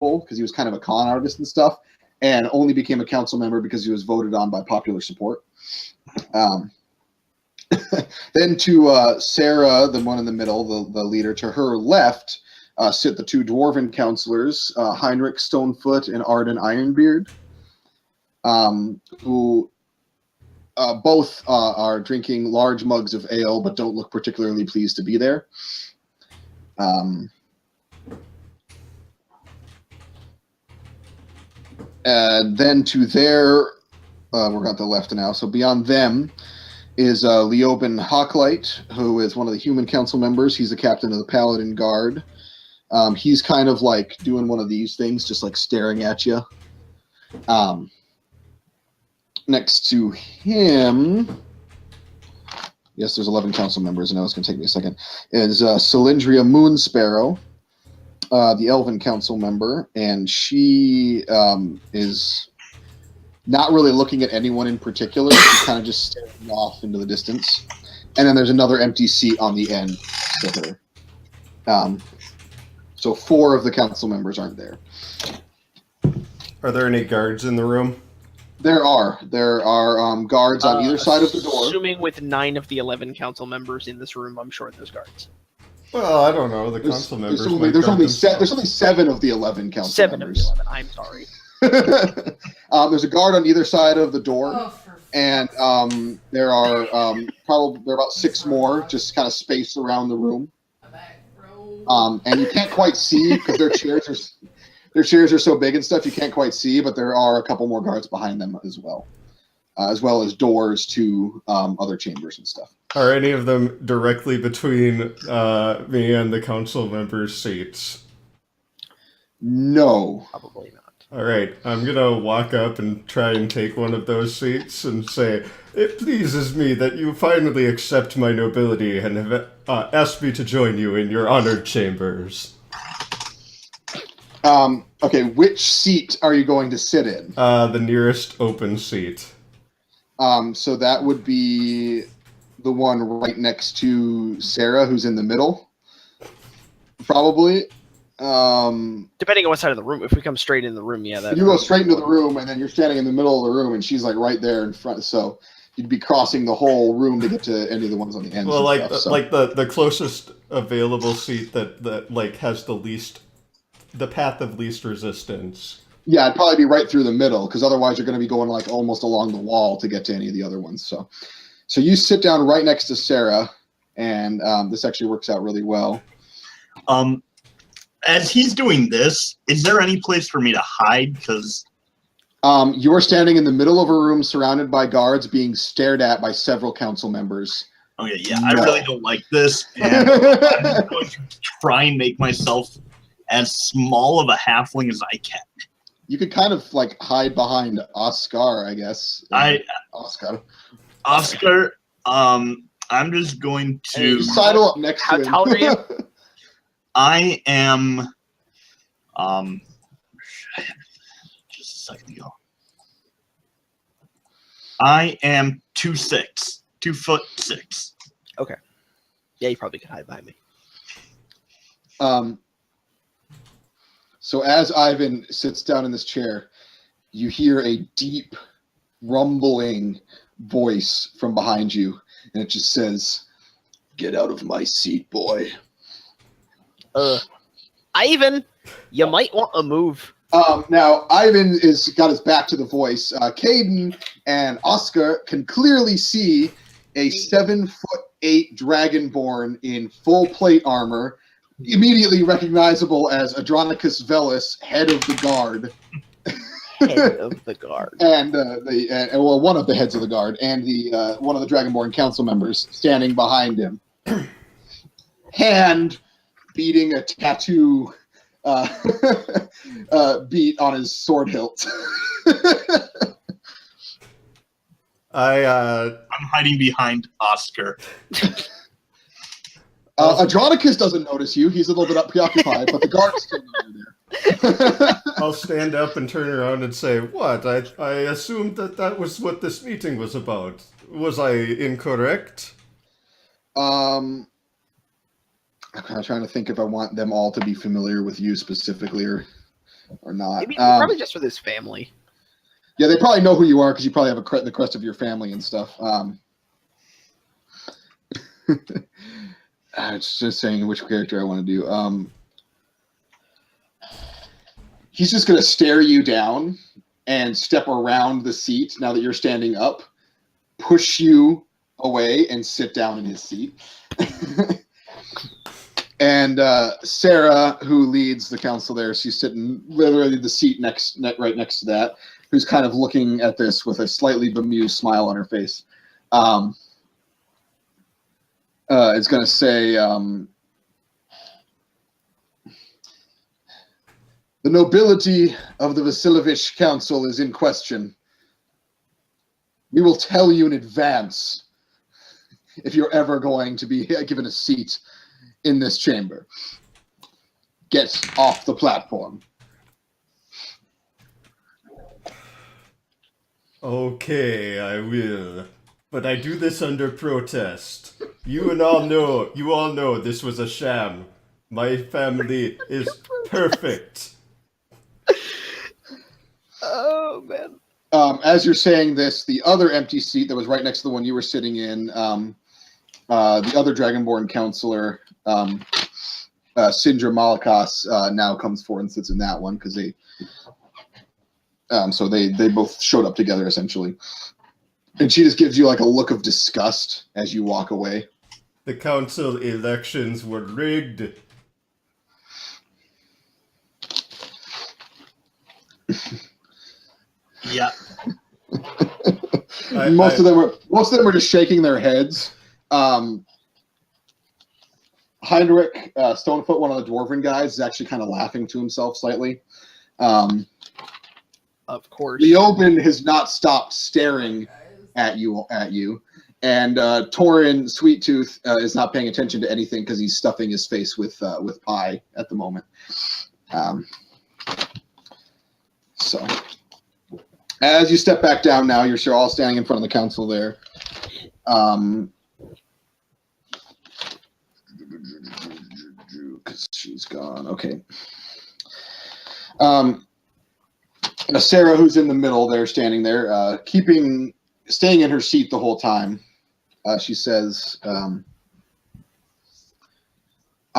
because he was kind of a con artist and stuff, and only became a council member because he was voted on by popular support. Then to Sarah, the one in the middle, the leader, to her left sit the two dwarven councillors, Heinrich Stonefoot and Arden Ironbeard, who both are drinking large mugs of ale but don't look particularly pleased to be there. And then to their, we're on the left now, so beyond them is Leoben Hawklight, who is one of the human council members. He's the captain of the Paladin Guard. He's kind of like doing one of these things, just like staring at you. Next to him, yes, there's 11 council members. I know it's going to take me a second. Is Cylindria Moonsparrow, the Elven council member, and she is not really looking at anyone in particular. She's kind of just staring off into the distance. And then there's another empty seat on the end to her. So 4 of the council members aren't there. Are there any guards in the room? There are. There are guards on either side of the door. Assuming with 9 of the 11 council members in this room, I'm sure there's guards. Well, I don't know. The council members. There's only 7 of the 11 council members. 7 of the 11. I'm sorry. There's a guard on either side of the door, and there are about 6 more just kind of spaced around the room. And you can't quite see because their chairs are so big and stuff. You can't quite see, but there are a couple more guards behind them as well as doors to other chambers and stuff. Are any of them directly between me and the council members' seats? No. Probably not. All right, I'm going to walk up and try and take one of those seats and say, "It pleases me that you finally accept my nobility and have asked me to join you in your honored chambers." Okay, which seat are you going to sit in? The nearest open seat. So that would be the one right next to Sarah, who's in the middle. Probably. Depending on what side of the room. If we come straight in the room, yeah. You go straight into the room, and then you're standing in the middle of the room, and she's like right there in front. So you'd be crossing the whole room to get to any of the ones on the end. Well, the closest available seat that like has the path of least resistance. Yeah, it'd probably be right through the middle, because otherwise you're going to be going like almost along the wall to get to any of the other ones. So you sit down right next to Sarah, and this actually works out really well. As he's doing this, is there any place for me to hide? Because you're standing in the middle of a room surrounded by guards being stared at by several council members. Okay, yeah, I really don't like this. And I'm going to try and make myself as small of a halfling as I can. You could kind of like hide behind Oscar, I guess. Oscar, I'm just going to sidle up next to him. How tall are you? I am just a second ago. I am 2'6". Okay. Yeah, you probably could hide behind me. So as Ivan sits down in this chair, you hear a deep, rumbling voice from behind you, and it just says, "Get out of my seat, boy." Ivan, you might want to move. Now, Ivan is got his back to the voice. Caden and Oscar can clearly see a 7'8" dragonborn in full plate armor, immediately recognizable as Adronicus Velis, head of the guard. Head of the guard. And one of the heads of the guard, and the one of the Dragonborn council members standing behind him. Hand beating a tattoo beat on his sword hilt. I'm hiding behind Oscar. Adronicus doesn't notice you. He's a little bit preoccupied, but the guard's still there. I'll stand up and turn around and say, "What? I assumed that was what this meeting was about. Was I incorrect?" I'm kind of trying to think if I want them all to be familiar with you specifically, or or not. Maybe probably just with his family. Yeah, they probably know who you are because you probably have the crest of your family and stuff. It's just saying which character I want to do. He's just going to stare you down and step around the seat now that you're standing up, push you away, and sit down in his seat. And Sarah, who leads the council there, she's sitting literally the seat right next to that, who's kind of looking at this with a slightly bemused smile on her face. It's going to say, the nobility of the Vasilovich Council is in question. We will tell you in advance if you're ever going to be given a seat in this chamber. Get off the platform. Okay, I will. But I do this under protest. You all know this was a sham. My family is perfect. Oh, man. As you're saying this, the other empty seat that was right next to the one you were sitting in, the other Dragonborn counselor, Sindra Malakas, now comes forward and sits in that one because they both showed up together essentially. And she just gives you like a look of disgust as you walk away. The council elections were rigged. Yeah. Most of them are just shaking their heads. Heinrich Stonefoot, one of the dwarven guys, is actually kind of laughing to himself slightly. Of course. Leoben has not stopped staring at you, and Torin Sweettooth is not paying attention to anything because he's stuffing his face with pie at the moment. So, as you step back down now, you're all standing in front of the council there. Because she's gone. Okay. Sarah, who's in the middle there, standing there, staying in her seat the whole time. She says, I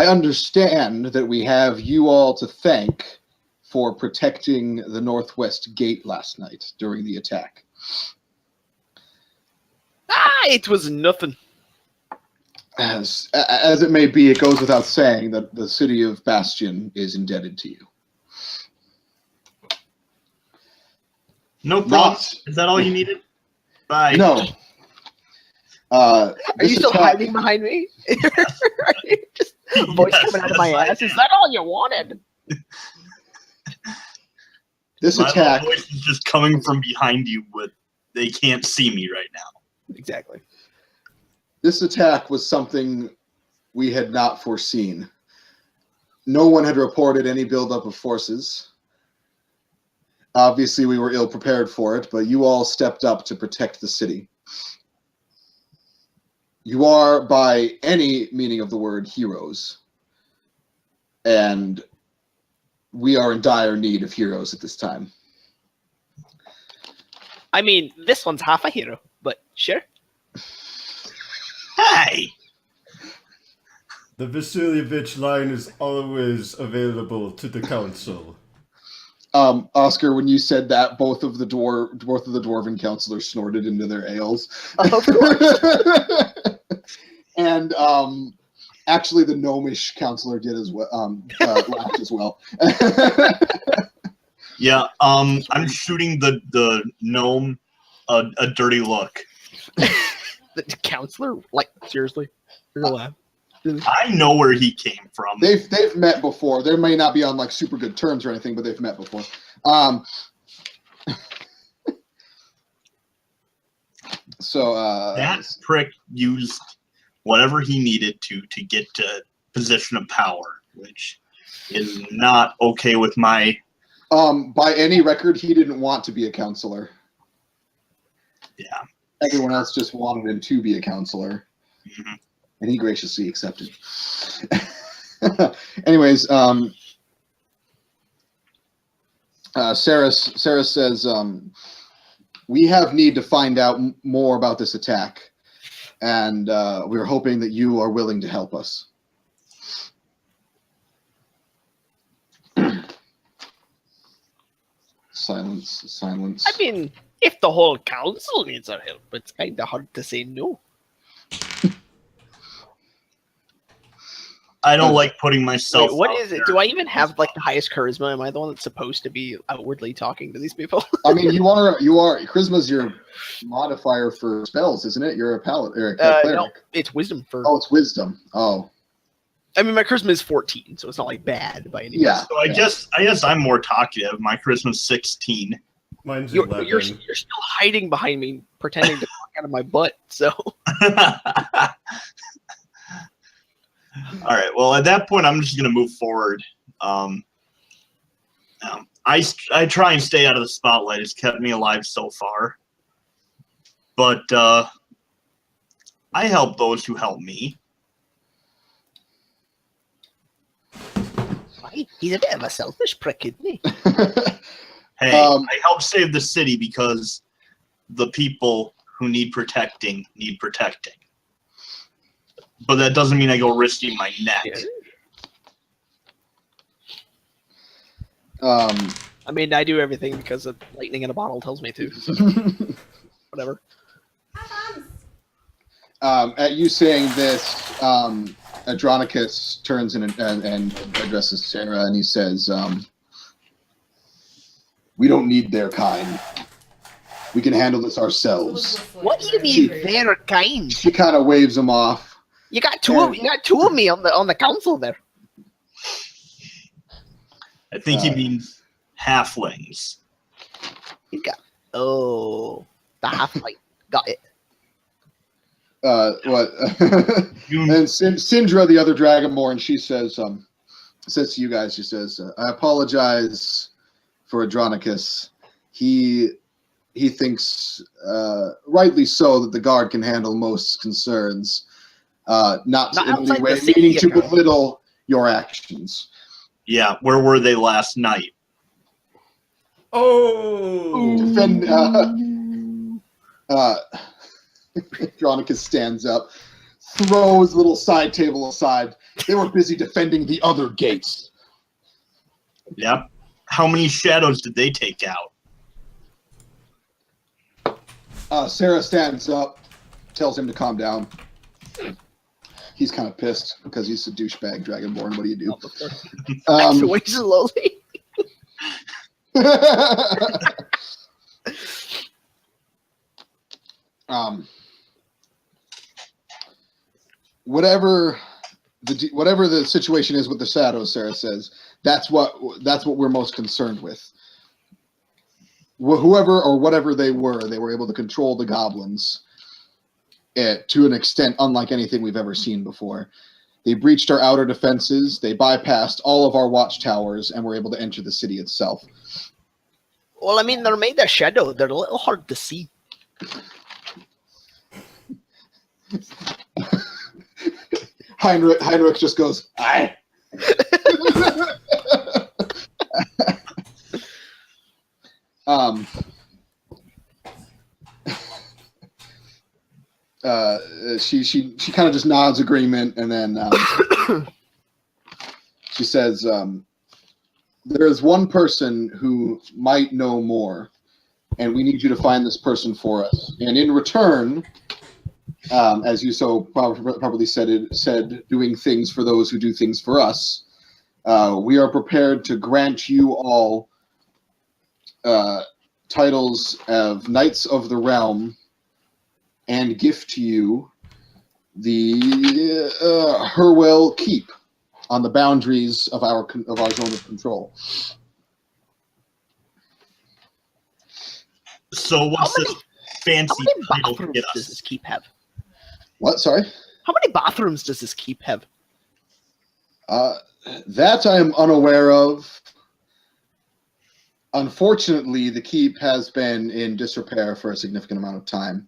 understand that we have you all to thank for protecting the Northwest Gate last night during the attack. It was nothing. As it may be, it goes without saying that the city of Bastion is indebted to you. No problem. Is that all you needed? Bye. No. Are you still hiding behind me? Are you just voice coming out of my ass? Is that all you wanted? This my attack voice is just coming from behind you, but they can't see me right now. Exactly. This attack was something we had not foreseen. No one had reported any buildup of forces. Obviously, we were ill prepared for it, but you all stepped up to protect the city. You are, by any meaning of the word, heroes. And we are in dire need of heroes at this time. I mean, this one's half a hero, but sure. Hey! The Vasilyevich line is always available to the council. Oscar, when you said that, both of the dwarven counselors snorted into their ales. Of course. And actually, the gnomish counselor did as well. Laughed as well. Yeah. I'm shooting the gnome a dirty look. The counselor? Like, seriously? You're gonna laugh? I know where he came from. They've met before. They may not be on like super good terms or anything, but they've met before. That prick used whatever he needed to get to position of power, which is not okay with my. By any record, he didn't want to be a counselor. Yeah. Everyone else just wanted him to be a counselor. Mm-hmm. And he graciously accepted. Anyways, Sarah says, we have need to find out more about this attack, and we're hoping that you are willing to help us. Silence. I mean, if the whole council needs our help, it's kind of hard to say no. I don't like putting myself. Wait, what out is it? there. Do I even have like the highest charisma? Am I the one that's supposed to be outwardly talking to these people? I mean, you are charisma's your modifier for spells, isn't it? You're a paladin or a cleric. No, it's wisdom for. Oh, it's wisdom. Oh, I mean, my charisma is 14, so it's not like bad by any means. yeah. So I guess I'm more talkative. My charisma's 16. Mine's You're 11. still hiding behind me, pretending to talk out of my butt. So All right. Well, at that point, I'm just going to move forward. I try and stay out of the spotlight. It's kept me alive so far. But I help those who help me. he's a bit of a selfish prick, isn't he? Hey, I help save the city because the people who need protecting need protecting. But that doesn't mean I go risking my neck. I mean, I do everything because lightning in a bottle tells me to. So whatever. At you saying this, Andronicus turns and addresses Sarah, and he says, "We don't need their kind. We can handle this ourselves." What do you mean, their kind? She kind of waves him off. You got two of me on the council there. I think he means halflings. You got the half-light. Got it. What? And Syndra, the other Dragonborn, she says to you guys, she says, "I apologize for Andronicus. He thinks, rightly so, that the guard can handle most concerns. Not in any way meaning to belittle your actions." Yeah, where were they last night? Oh! Defend. Andronicus stands up, throws little side table aside. They were busy defending the other gates. Yep. How many shadows did they take out? Sarah stands up, tells him to calm down. He's kind of pissed because he's a douchebag Dragonborn. What do you do? That's way slowly. Whatever the situation is with the shadows, Sarah says, that's what we're most concerned with. Whoever or whatever they were able to control the goblins to an extent unlike anything we've ever seen before. They breached our outer defenses, they bypassed all of our watchtowers, and were able to enter the city itself. Well, I mean, they're made of shadow. They're a little hard to see. Heinrich just goes, "Aye." She kind of just nods agreement, and then she says, "There is one person who might know more, and we need you to find this person for us. And in return, as you so probably said, doing things for those who do things for us, we are prepared to grant you all titles of Knights of the Realm and gift to you the Hurwell Keep on the boundaries of our zone of control." So what's this fancy How many title to bathrooms get does us? this keep have? What? Sorry? How many bathrooms does this keep have? That I am unaware of. Unfortunately, the keep has been in disrepair for a significant amount of time,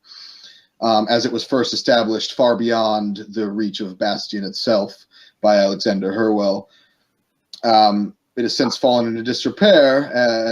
as it was first established far beyond the reach of Bastion itself by Alexander Hurwell. It has since fallen into disrepair,